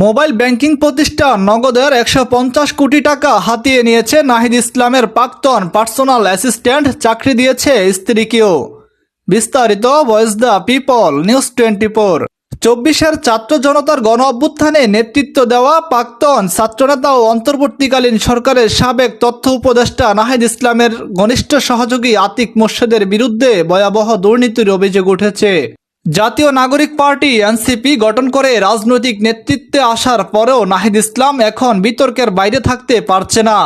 Mobile banking প্রতিষ্ঠান নগদের 150 কোটি টাকা হাতিয়ে নিয়েছে নাহিদ ইসলামের প্রাক্তন পার্সোনাল অ্যাসিস্ট্যান্ট, চাকরি দিয়েছে স্ত্রীকেও। বিস্তারিত ভয়েস দ্য পিপল নিউজ 24। 24-এর ছাত্র জনতার গণ অভ্যুত্থানে নেতৃত্ব দেওয়া প্রাক্তন ছাত্রনেতা ও অন্তর্বর্তীকালীন সরকারের সাবেক তথ্য উপদেষ্টা নাহিদ ইসলামের ঘনিষ্ঠ সহযোগী আতিক মোর্শেদের বিরুদ্ধে ভয়াবহ দুর্নীতির অভিযোগ উঠেছে। জাতীয় নাগরিক পার্টি এনসিপি গঠন করে রাজনৈতিক নেতৃত্বে আসার পরেও নাহিদ ইসলাম এখন বিতর্কের বাইরে থাকতে পারছে না।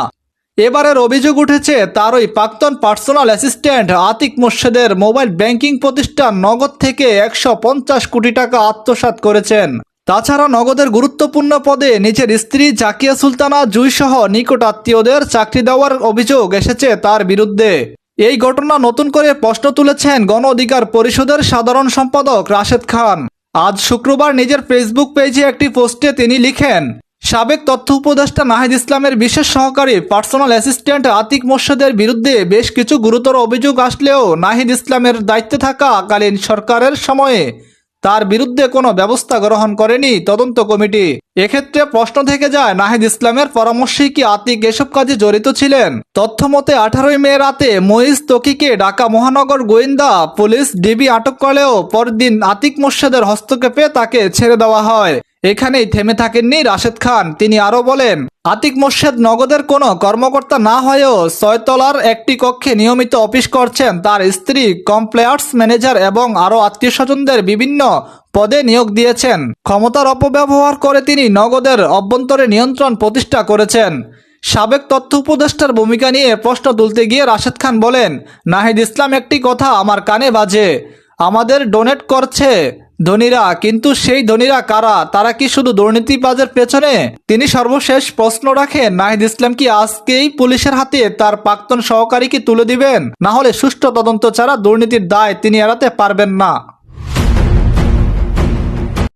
এবারের অভিযোগ উঠেছে তার ওই প্রাক্তন পার্সোনাল অ্যাসিস্ট্যান্ট আতিক মোর্শেদের মোবাইল ব্যাংকিং প্রতিষ্ঠান নগদ থেকে 150 কোটি টাকা আত্মসাৎ করেছেন। তাছাড়া নগদের গুরুত্বপূর্ণ পদে নিজের স্ত্রী জাকিয়া সুলতানা জুই সহ নিকট আত্মীয়দের চাকরি দেওয়ার অভিযোগ এসেছে তার বিরুদ্ধে। এই ঘটনা নতুন করে প্রশ্ন তুলেছেন গণ অধিকার পরিষদের সাধারণ সম্পাদক রাশেদ খান। আজ শুক্রবার নিজের ফেসবুক পেজে একটি পোস্টে তিনি লিখেন, সাবেক তথ্য উপদেষ্টা নাহিদ ইসলামের বিশেষ সহকারী পার্সোনাল অ্যাসিস্ট্যান্ট আতিক মোর্শেদের বিরুদ্ধে বেশ কিছু গুরুতর অভিযোগ আসলেও নাহিদ ইসলামের দায়িত্বে থাকাকালীন সরকারের সময়ে তার বিরুদ্ধে কোনো ব্যবস্থা গ্রহণ করেনি তদন্ত কমিটি। এক্ষেত্রে প্রশ্ন থেকে যায়, নাহিদ ইসলামের পরামর্শেই কি আতিক এসব কাজে জড়িত ছিলেন? তথ্য মতে 18 মে রাতে মইজ তকিকে ঢাকা মহানগর গোয়েন্দা পুলিশ ডিবি আটক করলেও পরদিন আতিক মোর্শেদের হস্তক্ষেপে তাকে ছেড়ে দেওয়া হয়। এখানেই থেমে থাকেননি রাশেদ খান। তিনি আরো বলেন, আতিক মোর্শেদ নগদের কোনো কর্মকর্তা না হয়েও 6 তলার একটি কক্ষে নিয়মিত অফিস করছেন। তার স্ত্রী কমপ্লেয়ার্স ম্যানেজার এবং আরও আত্মীয়স্বজনদের বিভিন্ন পদে নিয়োগ দিয়েছেন। ক্ষমতার অপব্যবহার করে তিনি নগদের অভ্যন্তরে নিয়ন্ত্রণ প্রতিষ্ঠা করেছেন। সাবেক তথ্য উপদেষ্টার ভূমিকা নিয়ে প্রশ্ন তুলতে গিয়ে রাশেদ খান বলেন, নাহিদ ইসলাম একটি কথা আমার কানে বাজে, আমাদের ডোনেট করছে ধনীরা, কিন্তু সেই ধনীরা কারা? তারা কি শুধু দুর্নীতিবাজের পেছনে? তিনি সর্বশেষ প্রশ্ন রাখেন, নাহিদ ইসলাম কি আজকেই পুলিশের হাতে তার প্রাক্তন সহকারীকে তুলে দিবেন? না হলে সুষ্ঠু তদন্ত ছাড়া দুর্নীতির দায় তিনি এড়াতে পারবেন না।